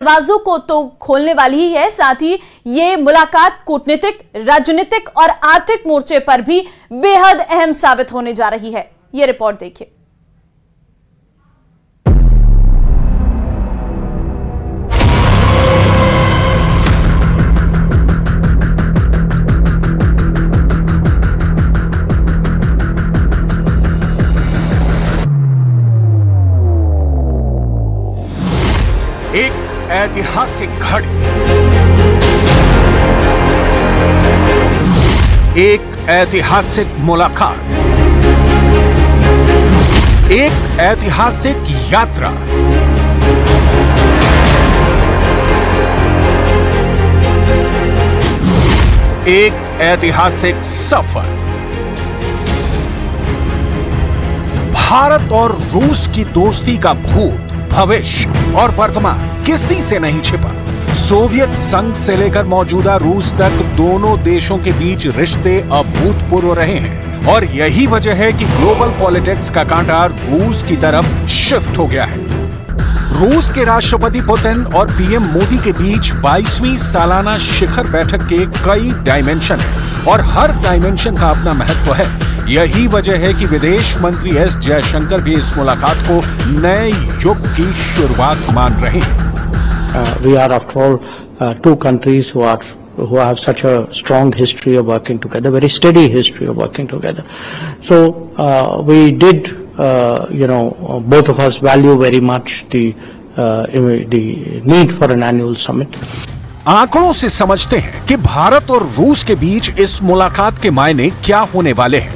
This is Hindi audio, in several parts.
दरवाजों को तो खोलने वाली ही है, साथ ही ये मुलाकात कूटनीतिक, राजनीतिक और आर्थिक मोर्चे पर भी बेहद अहम साबित होने जा रही है। ये रिपोर्ट देखिए। एक ऐतिहासिक घड़ी, एक ऐतिहासिक मुलाकात, एक ऐतिहासिक यात्रा, एक ऐतिहासिक सफर। भारत और रूस की दोस्ती का भूत, भविष्य और वर्तमान किसी से नहीं छिपा। सोवियत संघ से लेकर मौजूदा रूस तक दोनों देशों के बीच रिश्ते अभूतपूर्व रहे हैं और यही वजह है कि ग्लोबल पॉलिटिक्स का कांटा रूस की तरफ शिफ्ट हो गया है। रूस के राष्ट्रपति पुतिन और पीएम मोदी के बीच 22वीं सालाना शिखर बैठक के कई डायमेंशन हैं और हर डायमेंशन का अपना महत्व है। यही वजह है कि विदेश मंत्री एस जयशंकर भी इस मुलाकात को नए युग की शुरुआत मान रहे हैं। We are after all two countries who have such a strong history of working together, very steady history of working together. So we did, both of us value very much the need for an annual summit. आंकड़ों से समझते हैं कि भारत और रूस के बीच इस मुलाकात के मायने क्या होने वाले हैं।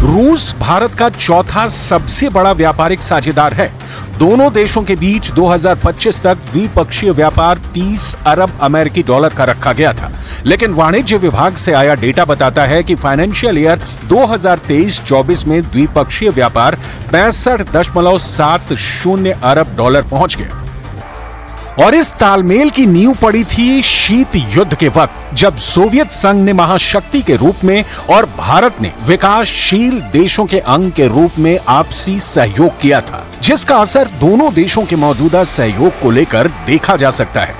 रूस भारत का चौथा सबसे बड़ा व्यापारिक साझेदार है। दोनों देशों के बीच 2025 तक द्विपक्षीय व्यापार 30 अरब अमेरिकी डॉलर का रखा गया था, लेकिन वाणिज्य विभाग से आया डेटा बताता है कि फाइनेंशियल ईयर 2023-24 में द्विपक्षीय व्यापार 65.70 अरब डॉलर पहुंच गया। और इस तालमेल की नींव पड़ी थी शीत युद्ध के वक्त, जब सोवियत संघ ने महाशक्ति के रूप में और भारत ने विकासशील देशों के अंग के रूप में आपसी सहयोग किया था, जिसका असर दोनों देशों के मौजूदा सहयोग को लेकर देखा जा सकता है।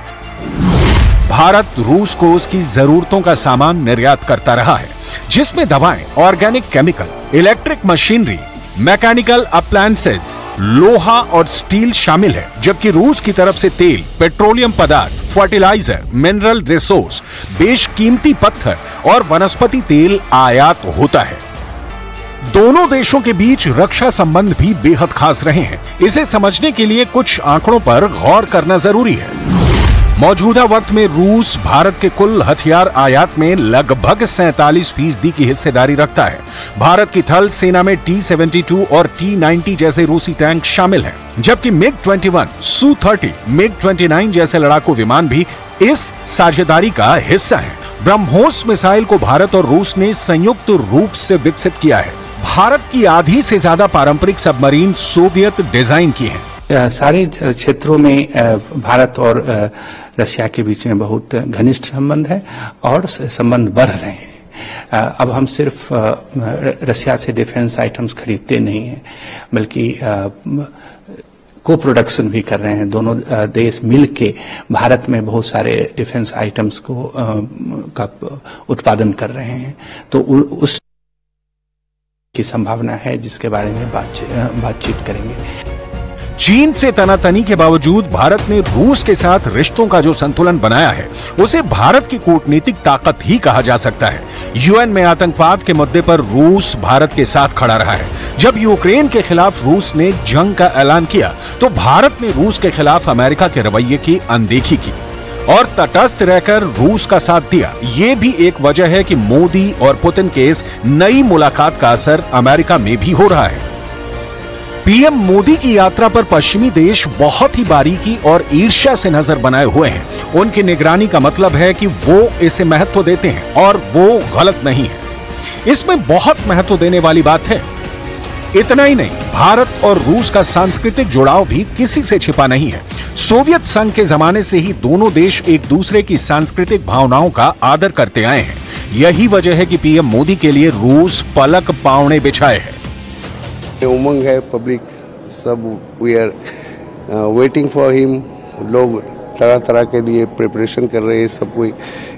भारत रूस को उसकी जरूरतों का सामान निर्यात करता रहा है, जिसमें दवाएं, organic chemical, electric machinery, mechanical appliances, लोहा और स्टील शामिल है, जबकि रूस की तरफ से तेल, पेट्रोलियम पदार्थ, फर्टिलाइजर, मिनरल रिसोर्स, बेशकीमती पत्थर और वनस्पति तेल आयात होता है। दोनों देशों के बीच रक्षा संबंध भी बेहद खास रहे हैं। इसे समझने के लिए कुछ आंकड़ों पर गौर करना जरूरी है। मौजूदा वक्त में रूस भारत के कुल हथियार आयात में लगभग 47% की हिस्सेदारी रखता है। भारत की थल सेना में T-72 और T-90 जैसे रूसी टैंक शामिल हैं, जबकि MiG-21, Su-30, MiG-29 जैसे लड़ाकू विमान भी इस साझेदारी का हिस्सा हैं। ब्रह्मोस मिसाइल को भारत और रूस ने संयुक्त रूप से विकसित किया है। भारत की आधी से ज्यादा पारंपरिक सबमरीन सोवियत डिजाइन की हैं। सारे क्षेत्रों में भारत और रशिया के बीच में बहुत घनिष्ठ संबंध है और संबंध बढ़ रहे हैं। अब हम सिर्फ रशिया से डिफेंस आइटम्स खरीदते नहीं हैं, बल्कि को प्रोडक्शन भी कर रहे हैं। दोनों देश मिलके भारत में बहुत सारे डिफेंस आइटम्स का उत्पादन कर रहे हैं। तो उस की संभावना है, जिसके बारे में बातचीत करेंगे। चीन से तनातनी के बावजूद भारत ने रूस के साथ रिश्तों का जो संतुलन बनाया है, उसे भारत की कूटनीतिक ताकत ही कहा जा सकता है। यूएन में आतंकवाद के मुद्दे पर रूस भारत के साथ खड़ा रहा है। जब यूक्रेन के खिलाफ रूस ने जंग का ऐलान किया, तो भारत ने रूस के खिलाफ अमेरिका के रवैये की अनदेखी की और तटस्थ रहकर रूस का साथ दिया। ये भी एक वजह है कि मोदी और पुतिन के इस नई मुलाकात का असर अमेरिका में भी हो रहा है। पीएम मोदी की यात्रा पर पश्चिमी देश बहुत ही बारीकी और ईर्ष्या से नजर बनाए हुए हैं। उनकी निगरानी का मतलब है कि वो इसे महत्व देते हैं और वो गलत नहीं है। इसमें बहुत महत्व देने वाली बात है। इतना ही नहीं, भारत और रूस का सांस्कृतिक जुड़ाव भी किसी से छिपा नहीं है। सोवियत संघ के जमाने से ही दोनों देश एक दूसरे की सांस्कृतिक भावनाओं का आदर करते आए हैं। यही वजह है कि पीएम मोदी के लिए रूस पलक पावने बिछाए है। उमंग है, पब्लिक सब we are waiting for him. लोग तरह तरह के लिए प्रिपरेशन कर रहे हैं, सब कोई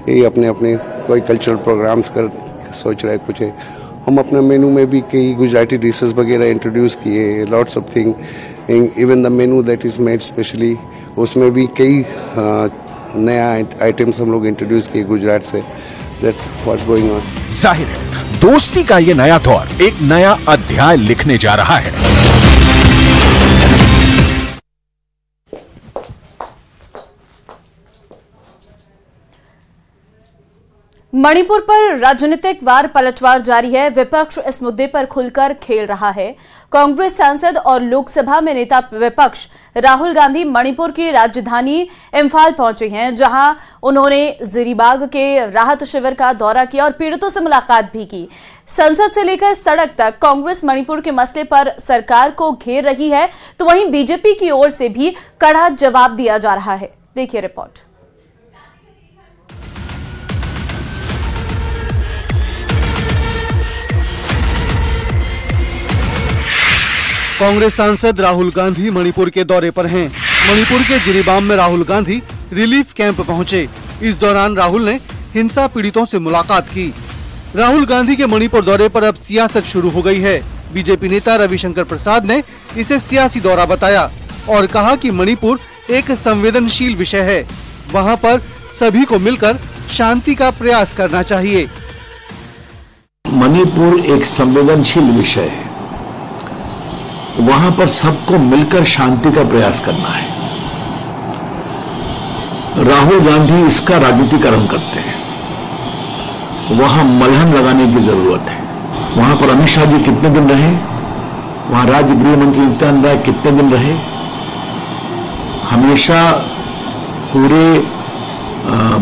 ये अपने अपने कोई कल्चरल प्रोग्राम्स कर सोच रहा है कुछ है। हम अपने मेनू में भी कई गुजराती डिशेस वगैरह इंट्रोड्यूस किए, lots of thing, even the menu that is made specially, उसमें भी कई नया आइटम्स हम लोग इंट्रोड्यूस किए गुजरात से। That's what's going on. जाहिर है दोस्ती का ये नया दौर एक नया अध्याय लिखने जा रहा है। मणिपुर पर राजनीतिक वार पलटवार जारी है। विपक्ष इस मुद्दे पर खुलकर खेल रहा है। कांग्रेस सांसद और लोकसभा में नेता विपक्ष राहुल गांधी मणिपुर की राजधानी इम्फाल पहुंचे हैं, जहां उन्होंने जिरीबाग के राहत शिविर का दौरा किया और पीड़ितों से मुलाकात भी की। संसद से लेकर सड़क तक कांग्रेस मणिपुर के मसले पर सरकार को घेर रही है, तो वहीं बीजेपी की ओर से भी कड़ा जवाब दिया जा रहा है। देखिए रिपोर्ट। कांग्रेस सांसद राहुल गांधी मणिपुर के दौरे पर हैं। मणिपुर के जिरीबाम में राहुल गांधी रिलीफ कैंप पहुंचे। इस दौरान राहुल ने हिंसा पीड़ितों से मुलाकात की। राहुल गांधी के मणिपुर दौरे पर अब सियासत शुरू हो गई है। बीजेपी नेता रविशंकर प्रसाद ने इसे सियासी दौरा बताया और कहा कि मणिपुर एक संवेदनशील विषय है, वहां पर सभी को मिलकर शांति का प्रयास करना चाहिए। मणिपुर एक संवेदनशील विषय है, वहां पर सबको मिलकर शांति का प्रयास करना है। राहुल गांधी इसका राजनीतिकरण करते हैं, वहां मलहम लगाने की जरूरत है। वहां पर अमित शाह जी कितने दिन रहे, वहां राज्य गृह मंत्री नित्यानंद राय कितने दिन रहे। हमेशा पूरे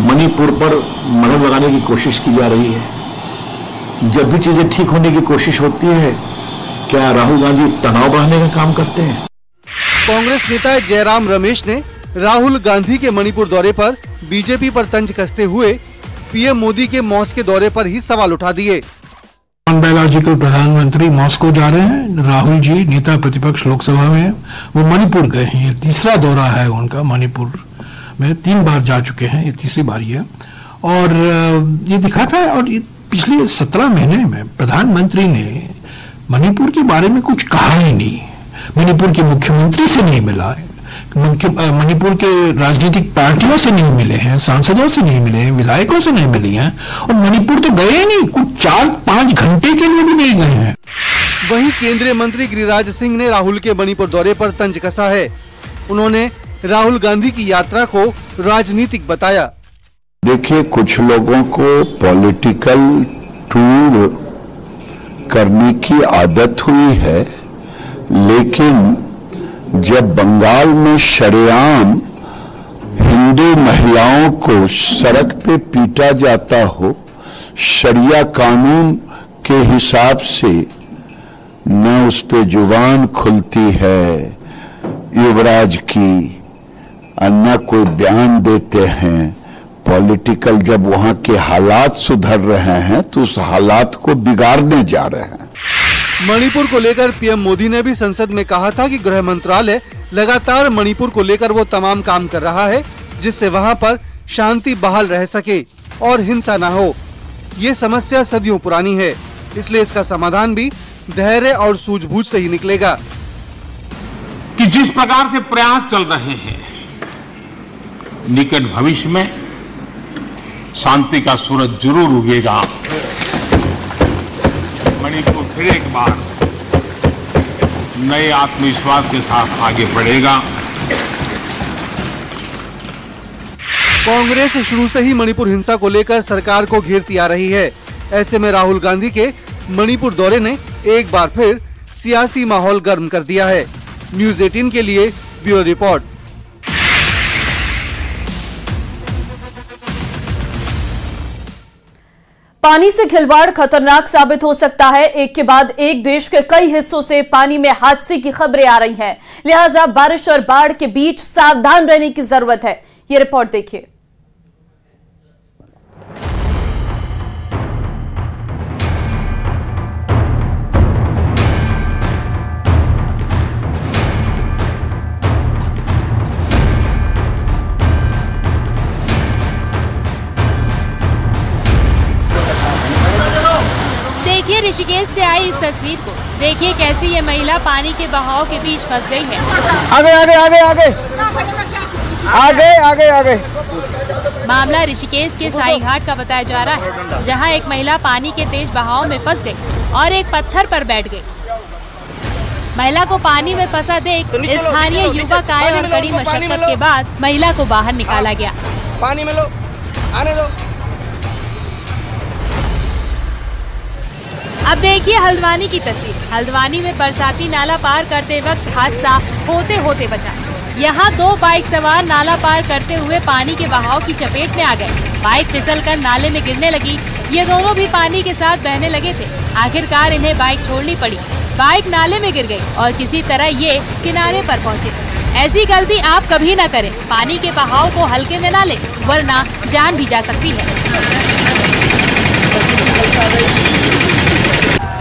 मणिपुर पर मलहम लगाने की कोशिश की जा रही है। जब भी चीजें ठीक होने की कोशिश होती है, क्या राहुल गांधी तनाव बढ़ाने का काम करते हैं? कांग्रेस नेता जयराम रमेश ने राहुल गांधी के मणिपुर दौरे पर बीजेपी पर तंज कसते हुए पीएम मोदी के मॉस्को दौरे पर ही सवाल उठा दिए। बायोलॉजिकल प्रधानमंत्री मॉस्को जा रहे हैं, राहुल जी नेता प्रतिपक्ष लोकसभा में वो मणिपुर गए हैं। ये तीसरा दौरा है उनका मणिपुर में, 3 बार जा चुके हैं, ये तीसरी बारी है। और ये दिखाता है, और पिछले 17 महीने में प्रधानमंत्री ने मणिपुर के बारे में कुछ कहा ही नहीं। मणिपुर के मुख्यमंत्री से नहीं मिला है, मणिपुर के राजनीतिक पार्टियों से नहीं मिले हैं, सांसदों से नहीं मिले हैं, विधायकों से नहीं मिली हैं, और मणिपुर तो गए ही नहीं, कुछ 4-5 घंटे के लिए भी नहीं गए हैं। वहीं केंद्रीय मंत्री गिरिराज सिंह ने राहुल के मणिपुर दौरे पर तंज कसा है। उन्होंने राहुल गांधी की यात्रा को राजनीतिक बताया। देखिए, कुछ लोगों को पॉलिटिकल टूर करने की आदत हुई है, लेकिन जब बंगाल में शरेआम हिंदू महिलाओं को सड़क पे पीटा जाता हो, शरिया कानून के हिसाब से न उस पे जुबान खुलती है युवराज की, न कोई बयान देते हैं। पॉलिटिकल जब वहां के हालात सुधर रहे हैं तो उस हालात को बिगाड़ने जा रहे हैं। मणिपुर को लेकर पीएम मोदी ने भी संसद में कहा था कि गृह मंत्रालय लगातार मणिपुर को लेकर वो तमाम काम कर रहा है जिससे वहां पर शांति बहाल रह सके और हिंसा न हो। ये समस्या सदियों पुरानी है, इसलिए इसका समाधान भी धैर्य और सूझबूझ से ही निकलेगा। कि जिस प्रकार से प्रयास चल रहे हैं, निकट भविष्य में शांति का सूरज जरूर उगेगा। मणिपुर फिर एक बार नए आत्मविश्वास के साथ आगे बढ़ेगा। कांग्रेस शुरू से ही मणिपुर हिंसा को लेकर सरकार को घेरती आ रही है। ऐसे में राहुल गांधी के मणिपुर दौरे ने एक बार फिर सियासी माहौल गर्म कर दिया है। न्यूज़ 18 के लिए ब्यूरो रिपोर्ट। पानी से खिलवाड़ खतरनाक साबित हो सकता है। एक के बाद एक देश के कई हिस्सों से पानी में हादसे की खबरें आ रही हैं, लिहाजा बारिश और बाढ़ के बीच सावधान रहने की जरूरत है। ये रिपोर्ट देखिए। देखिए ऋषिकेश से आई इस तस्वीर को। देखिए कैसे ये महिला पानी के बहाव के बीच फंस गई है। आगे आगे आगे आगे आगे आगे आगे। मामला ऋषिकेश के साई घाट का बताया जा रहा है, जहां एक महिला पानी के तेज बहाव में फंस गई और एक पत्थर पर बैठ गई। महिला को पानी में फंसा देख स्थानीय युवक आए और कड़ी मशक्कत के बाद महिला को बाहर निकाला गया। पानी में लो, आने दो। अब देखिए हल्द्वानी की तस्वीर। हल्द्वानी में बरसाती नाला पार करते वक्त हादसा होते होते बचा। यहाँ 2 बाइक सवार नाला पार करते हुए पानी के बहाव की चपेट में आ गए। बाइक फिसलकर नाले में गिरने लगी। ये दोनों भी पानी के साथ बहने लगे थे। आखिरकार इन्हें बाइक छोड़नी पड़ी। बाइक नाले में गिर गई और किसी तरह ये किनारे पर पहुँचे। ऐसी गलती आप कभी न करें। पानी के बहाव को हल्के में न लें, वरना जान भी जा सकती है।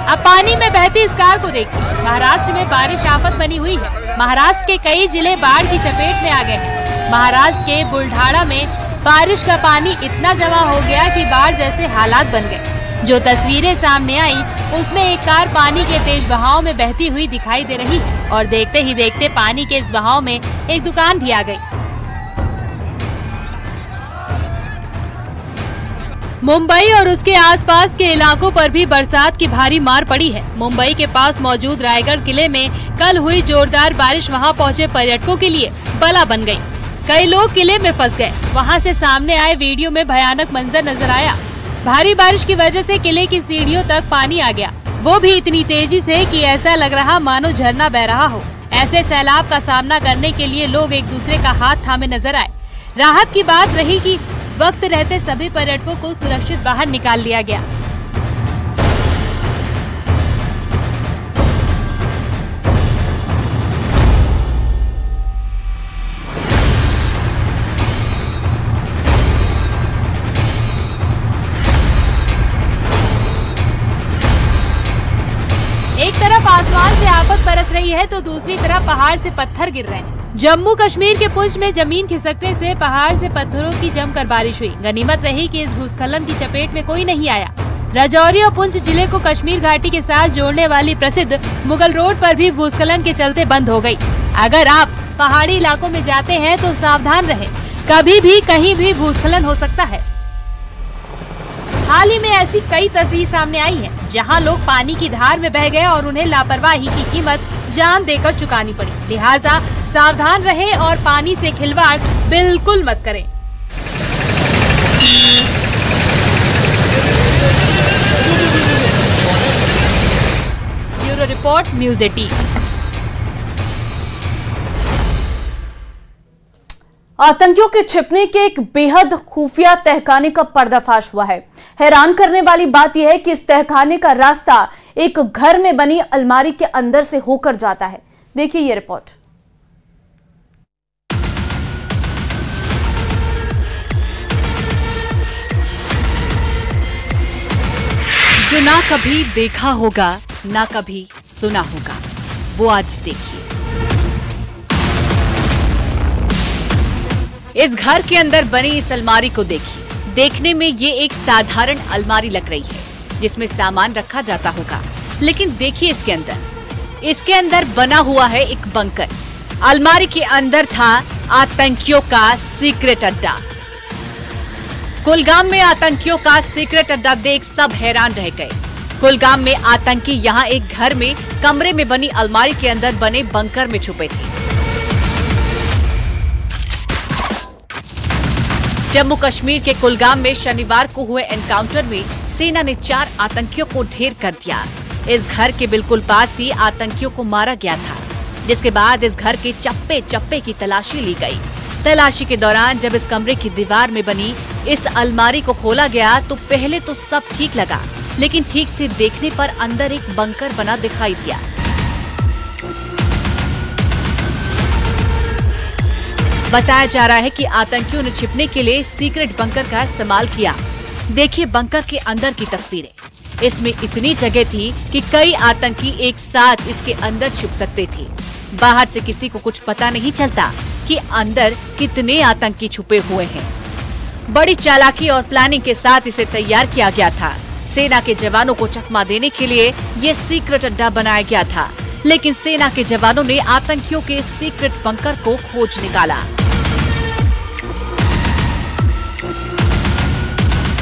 अब पानी में बहती इस कार को देखिए। महाराष्ट्र में बारिश आफत बनी हुई है। महाराष्ट्र के कई जिले बाढ़ की चपेट में आ गए हैं। महाराष्ट्र के बुलढाणा में बारिश का पानी इतना जमा हो गया कि बाढ़ जैसे हालात बन गए। जो तस्वीरें सामने आई उसमें एक कार पानी के तेज बहाव में बहती हुई दिखाई दे रही है और देखते ही देखते पानी के इस बहाव में एक दुकान भी आ गई। मुंबई और उसके आसपास के इलाकों पर भी बरसात की भारी मार पड़ी है। मुंबई के पास मौजूद रायगढ़ किले में कल हुई जोरदार बारिश वहां पहुंचे पर्यटकों के लिए बला बन गई। कई लोग किले में फंस गए। वहां से सामने आए वीडियो में भयानक मंजर नजर आया। भारी बारिश की वजह से किले की सीढ़ियों तक पानी आ गया, वो भी इतनी तेजी से कि ऐसा लग रहा मानो झरना बह रहा हो। ऐसे सैलाब का सामना करने के लिए लोग एक दूसरे का हाथ थामे नजर आए। राहत की बात रही कि वक्त रहते सभी पर्यटकों को सुरक्षित बाहर निकाल लिया गया। एक तरफ आसमान से आफत बरस रही है तो दूसरी तरफ पहाड़ से पत्थर गिर रहे हैं। जम्मू कश्मीर के पुंछ में जमीन खिसकने से पहाड़ से पत्थरों की जमकर बारिश हुई। गनीमत रही कि इस भूस्खलन की चपेट में कोई नहीं आया। राजौरी और पुंछ जिले को कश्मीर घाटी के साथ जोड़ने वाली प्रसिद्ध मुगल रोड पर भी भूस्खलन के चलते बंद हो गई। अगर आप पहाड़ी इलाकों में जाते हैं तो सावधान रहें, कभी भी कहीं भी भूस्खलन हो सकता है। हाल ही में ऐसी कई तस्वीर सामने आई है जहां लोग पानी की धार में बह गए और उन्हें लापरवाही की कीमत जान देकर चुकानी पड़ी। लिहाजा सावधान रहें और पानी से खिलवाड़ बिल्कुल मत करें। Bureau report news 18। आतंकियों के छिपने के एक बेहद खुफिया तहखाने का पर्दाफाश हुआ है। हैरान करने वाली बात यह है कि इस तहखाने का रास्ता एक घर में बनी अलमारी के अंदर से होकर जाता है। देखिए ये रिपोर्ट। जो ना कभी देखा होगा ना कभी सुना होगा, वो आज देखिए। इस घर के अंदर बनी इस अलमारी को देखिए। देखने में ये एक साधारण अलमारी लग रही है जिसमें सामान रखा जाता होगा, लेकिन देखिए इसके अंदर बना हुआ है एक बंकर। अलमारी के अंदर था आतंकियों का सीक्रेट अड्डा। कुलगाम में आतंकियों का सीक्रेट अड्डा देख सब हैरान रह गए। कुलगाम में आतंकी यहाँ एक घर में कमरे में बनी अलमारी के अंदर बने बंकर में छुपे थे। जम्मू कश्मीर के कुलगाम में शनिवार को हुए एनकाउंटर में सेना ने 4 आतंकियों को ढेर कर दिया। इस घर के बिल्कुल पास ही आतंकियों को मारा गया था, जिसके बाद इस घर के चप्पे चप्पे की तलाशी ली गई। तलाशी के दौरान जब इस कमरे की दीवार में बनी इस अलमारी को खोला गया तो पहले तो सब ठीक लगा, लेकिन ठीक से देखने पर अंदर एक बंकर बना दिखाई दिया। बताया जा रहा है कि आतंकियों ने छिपने के लिए सीक्रेट बंकर का इस्तेमाल किया। देखिए बंकर के अंदर की तस्वीरें। इसमें इतनी जगह थी कि कई आतंकी एक साथ इसके अंदर छुप सकते थे। बाहर से किसी को कुछ पता नहीं चलता कि अंदर कितने आतंकी छुपे हुए हैं। बड़ी चालाकी और प्लानिंग के साथ इसे तैयार किया गया था। सेना के जवानों को चकमा देने के लिए ये सीक्रेट अड्डा बनाया गया था, लेकिन सेना के जवानों ने आतंकियों के सीक्रेट बंकर को खोज निकाला।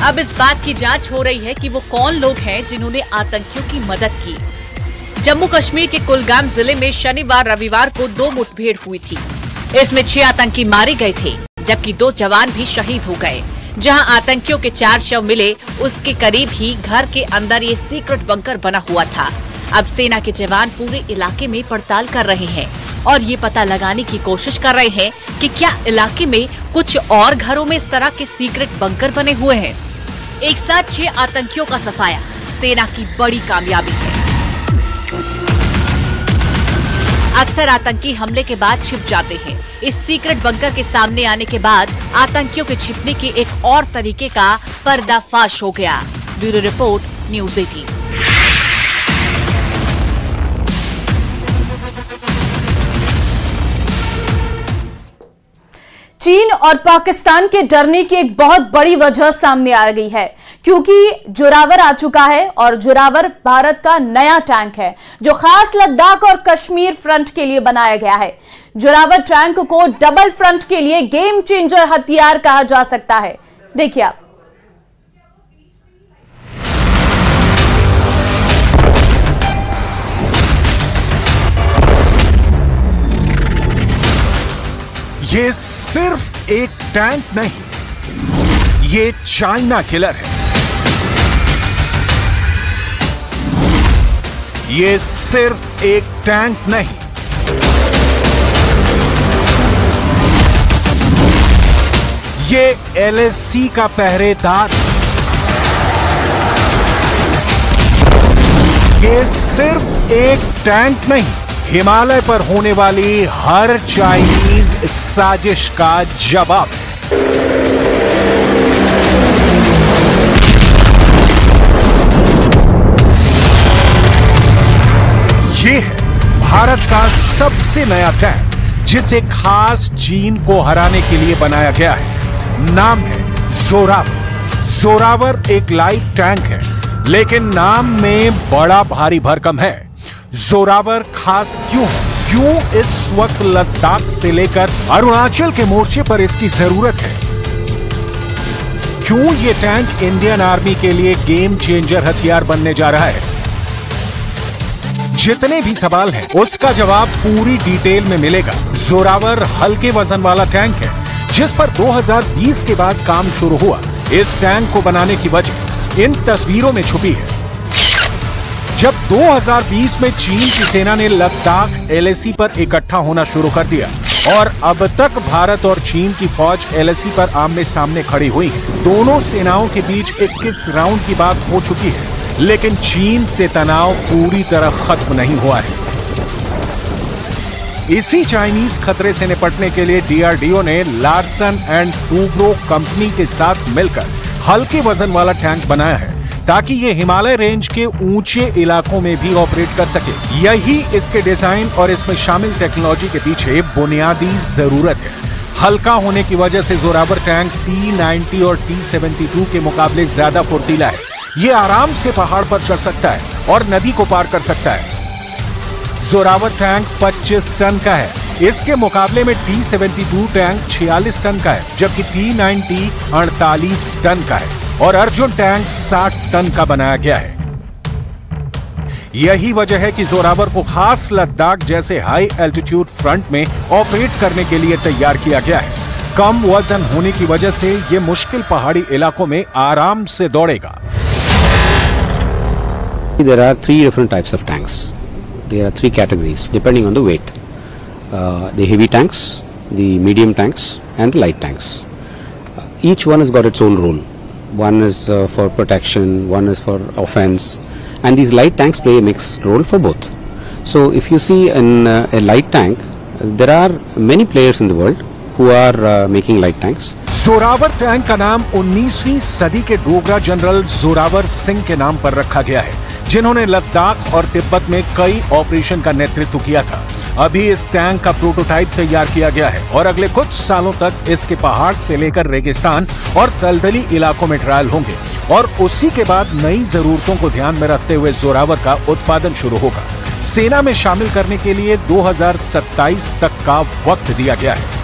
अब इस बात की जांच हो रही है कि वो कौन लोग हैं जिन्होंने आतंकियों की मदद की। जम्मू कश्मीर के कुलगाम जिले में शनिवार रविवार को 2 मुठभेड़ हुई थी। इसमें 6 आतंकी मारे गए थे, जबकि 2 जवान भी शहीद हो गए। जहां आतंकियों के 4 शव मिले, उसके करीब ही घर के अंदर ये सीक्रेट बंकर बना हुआ था। अब सेना के जवान पूरे इलाके में पड़ताल कर रहे हैं और ये पता लगाने की कोशिश कर रहे हैं कि क्या इलाके में कुछ और घरों में इस तरह के सीक्रेट बंकर बने हुए हैं। एक साथ 6 आतंकियों का सफाया सेना की बड़ी कामयाबी है। अक्सर आतंकी हमले के बाद छिप जाते हैं। इस सीक्रेट बंकर के सामने आने के बाद आतंकियों के छिपने के एक और तरीके का पर्दाफाश हो गया। Bureau report, news 18। चीन और पाकिस्तान के डरने की एक बहुत बड़ी वजह सामने आ गई है, क्योंकि जोरावर आ चुका है और जोरावर भारत का नया टैंक है जो खास लद्दाख और कश्मीर फ्रंट के लिए बनाया गया है। जोरावर टैंक को डबल फ्रंट के लिए गेम चेंजर हथियार कहा जा सकता है। देखिए आप। ये सिर्फ एक टैंक नहीं, ये चाइना किलर है। ये सिर्फ एक टैंक नहीं, ये LAC का पहरेदार। ये सिर्फ एक टैंक नहीं, हिमालय पर होने वाली हर चाइनीज साजिश का जवाब है। ये है भारत का सबसे नया टैंक, जिसे खास चीन को हराने के लिए बनाया गया है। नाम है जोरावर। जोरावर एक लाइट टैंक है, लेकिन नाम में बड़ा भारी भरकम है। जोरावर खास क्यों है? क्यों इस वक्त लद्दाख से लेकर अरुणाचल के मोर्चे पर इसकी जरूरत है? क्यों ये टैंक इंडियन आर्मी के लिए गेम चेंजर हथियार बनने जा रहा है? जितने भी सवाल हैं, उसका जवाब पूरी डिटेल में मिलेगा। जोरावर हल्के वजन वाला टैंक है, जिस पर 2020 के बाद काम शुरू हुआ। इस टैंक को बनाने की वजह इन तस्वीरों में छुपी है। जब 2020 में चीन की सेना ने लद्दाख LAC पर इकट्ठा होना शुरू कर दिया और अब तक भारत और चीन की फौज LAC पर आमने सामने खड़ी हुई है। दोनों सेनाओं के बीच 21 राउंड की बात हो चुकी है, लेकिन चीन से तनाव पूरी तरह खत्म नहीं हुआ है। इसी चाइनीज खतरे से निपटने के लिए DRDO ने लार्सन एंड टूब्रो कंपनी के साथ मिलकर हल्के वजन वाला टैंक बनाया है, ताकि ये हिमालय रेंज के ऊंचे इलाकों में भी ऑपरेट कर सके। यही इसके डिजाइन और इसमें शामिल टेक्नोलॉजी के पीछे बुनियादी जरूरत है। हल्का होने की वजह से जोरावर टैंक T-90 और T-72 के मुकाबले ज्यादा फुर्तीला है। ये आराम से पहाड़ पर चढ़ सकता है और नदी को पार कर सकता है। जोरावर टैंक 25 टन का है। इसके मुकाबले में T-72 टैंक 46 टन का है, जबकि T-90 48 टन का है और अर्जुन टैंक 60 टन का बनाया गया है। यही वजह है कि जोरावर को खास लद्दाख जैसे हाई एल्टीट्यूड फ्रंट में ऑपरेट करने के लिए तैयार किया गया है। कम वजन होने की वजह से ये मुश्किल पहाड़ी इलाकों में आराम से दौड़ेगा। There are 3 different types of tanks. There are 3 categories depending on the weight. The heavy tanks, the medium tanks and the light tanks. Each one has got its own role. One is for protection, one is for offense, and these light tanks play a mixed role for both. So if you see in a light tank, there are many players in the world who are making light tanks. Zorawar tank का नाम 19वीं सदी के डोगरा जनरल जोरावर सिंह के नाम पर रखा गया है, जिन्होंने लद्दाख और तिब्बत में कई ऑपरेशन का नेतृत्व किया था। अभी इस टैंक का प्रोटोटाइप तैयार किया गया है और अगले कुछ सालों तक इसके पहाड़ से लेकर रेगिस्तान और दलदली इलाकों में ट्रायल होंगे और उसी के बाद नई जरूरतों को ध्यान में रखते हुए जोरावर का उत्पादन शुरू होगा। सेना में शामिल करने के लिए 2027 तक का वक्त दिया गया है।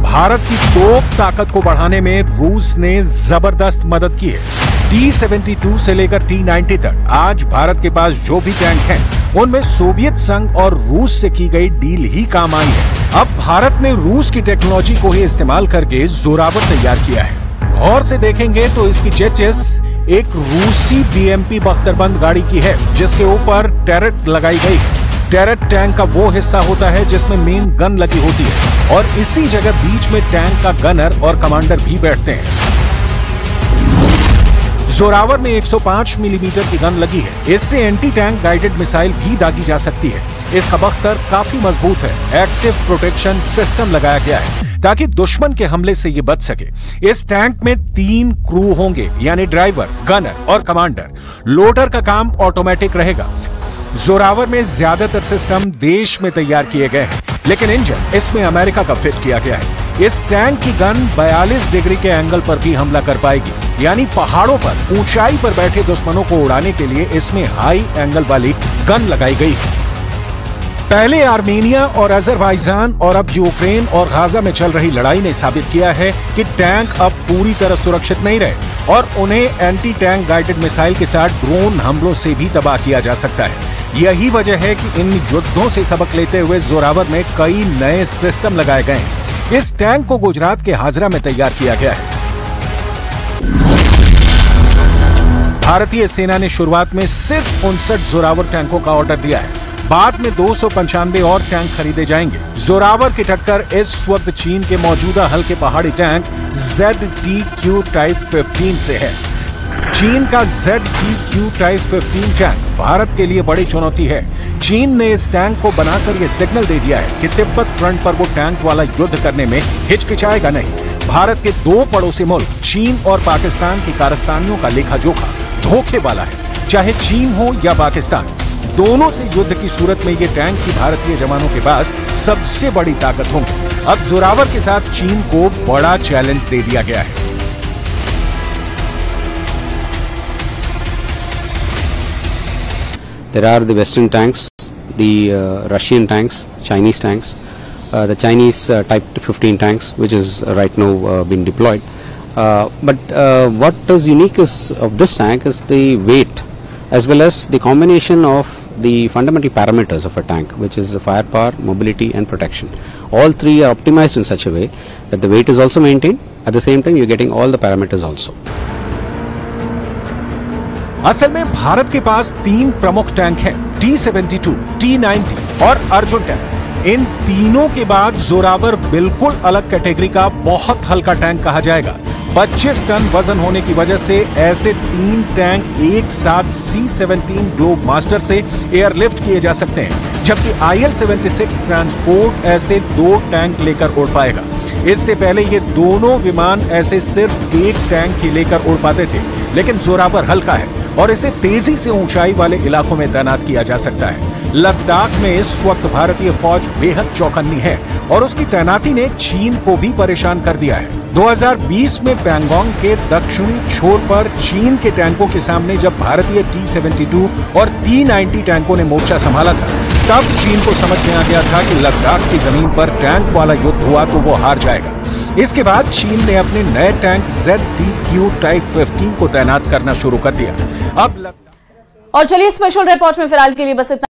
भारत की तोप ताकत को बढ़ाने में रूस ने जबरदस्त मदद की है। T-72 से लेकर T-90 तक आज भारत के पास जो भी टैंक हैं, उनमें सोवियत संघ और रूस से की गई डील ही काम आई है। अब भारत ने रूस की टेक्नोलॉजी को ही इस्तेमाल करके जोरावर तैयार किया है। गौर से देखेंगे तो इसकी चेचिस एक रूसी BMP बख्तरबंद गाड़ी की है, जिसके ऊपर टैरेट लगाई गई है। टैरेट टैंक का वो हिस्सा होता है जिसमें मेन गन लगी होती है और इसी जगह बीच में टैंक का गनर और कमांडर भी बैठते हैं। जोरावर में 105 मिलीमीटर की गन लगी है। इससे एंटी टैंक गाइडेड मिसाइल भी दागी जा सकती है। इसका बख्तर काफी मजबूत है। एक्टिव प्रोटेक्शन सिस्टम लगाया गया है ताकि दुश्मन के हमले से ये बच सके। इस टैंक में 3 क्रू होंगे, यानी ड्राइवर, गनर और कमांडर। लोडर का काम ऑटोमेटिक रहेगा। जोरावर में ज्यादातर सिस्टम देश में तैयार किए गए हैं, लेकिन इंजन इसमें अमेरिका का फिट किया गया है। इस टैंक की गन 42 डिग्री के एंगल पर भी हमला कर पाएगी, यानी पहाड़ों पर ऊंचाई पर बैठे दुश्मनों को उड़ाने के लिए इसमें हाई एंगल वाली गन लगाई गई है। पहले आर्मेनिया और अजरबैजान और अब यूक्रेन और गाजा में चल रही लड़ाई ने साबित किया है कि टैंक अब पूरी तरह सुरक्षित नहीं रहे और उन्हें एंटी टैंक गाइडेड मिसाइल के साथ ड्रोन हमलों से भी तबाह किया जा सकता है। यही वजह है कि इन युद्धों से सबक लेते हुए जोरावर में कई नए सिस्टम लगाए गए हैं। इस टैंक को गुजरात के हाजरा में तैयार किया गया है। भारतीय सेना ने शुरुआत में सिर्फ 59 जोरावर टैंकों का ऑर्डर दिया है। बाद में 295 और टैंक खरीदे जाएंगे। जोरावर की टक्कर इस वक्त चीन के मौजूदा हल्के पहाड़ी टैंक ZTQ टाइप 15 से है। चीन का ZTQ टाइप 15 टैंक भारत के लिए बड़ी चुनौती है। चीन ने इस टैंक को बनाकर यह सिग्नल दे दिया है कि तिब्बत फ्रंट पर वो टैंक वाला युद्ध करने में हिचकिचाएगा नहीं। भारत के 2 पड़ोसी मुल्क चीन और पाकिस्तान की कारस्तानियों का लेखा जोखा धोखे वाला है। चाहे चीन हो या पाकिस्तान, दोनों से युद्ध की सूरत में ये टैंक की भारतीय जवानों के पास सबसे बड़ी ताकत होंगे। अब जोरावर के साथ चीन को बड़ा चैलेंज दे दिया गया है। There are the Western tanks, the Russian tanks, Chinese tanks, the Chinese Type 15 tanks, which is right now being deployed. But what is unique of this tank is the weight, as well as the combination of the fundamental parameters of a tank, which is the firepower, mobility and protection. All three are optimized in such a way that the weight is also maintained. At the same time, you're getting all the parameters also. असल में भारत के पास 3 प्रमुख टैंक हैं, T-72, T-90 और अर्जुन टैंक। इन तीनों के बाद जोरावर बिल्कुल अलग कैटेगरी का बहुत हल्का टैंक कहा जाएगा। 25 टन वजन होने की वजह से ऐसे 3 टैंक एक साथ C-17 ग्लोब मास्टर से एयरलिफ्ट किए जा सकते हैं, जबकि IL-76 ट्रांसपोर्ट ऐसे 2 टैंक लेकर उड़ पाएगा। इससे पहले ये दोनों विमान ऐसे सिर्फ 1 टैंक ही लेकर उड़ पाते थे, लेकिन जोरावर हल्का है और इसे तेजी से ऊंचाई वाले इलाकों में तैनात किया जा सकता है। लद्दाख में इस वक्त भारतीय फौज बेहद चौकन्नी है और उसकी तैनाती ने चीन को भी परेशान कर दिया है। 2020 में पैंगोंग के दक्षिणी छोर पर चीन के टैंकों के सामने जब भारतीय T-72 और T-90 टैंकों ने मोर्चा संभाला था, तब चीन को समझ में आ गया था कि लद्दाख की जमीन पर टैंक वाला युद्ध हुआ तो वो हार जाएगा। इसके बाद चीन ने अपने नए टैंक ZTQ टाइप 15 को तैनात करना शुरू कर दिया। अब और चलिए स्पेशल रिपोर्ट में फिलहाल के लिए बस इतना।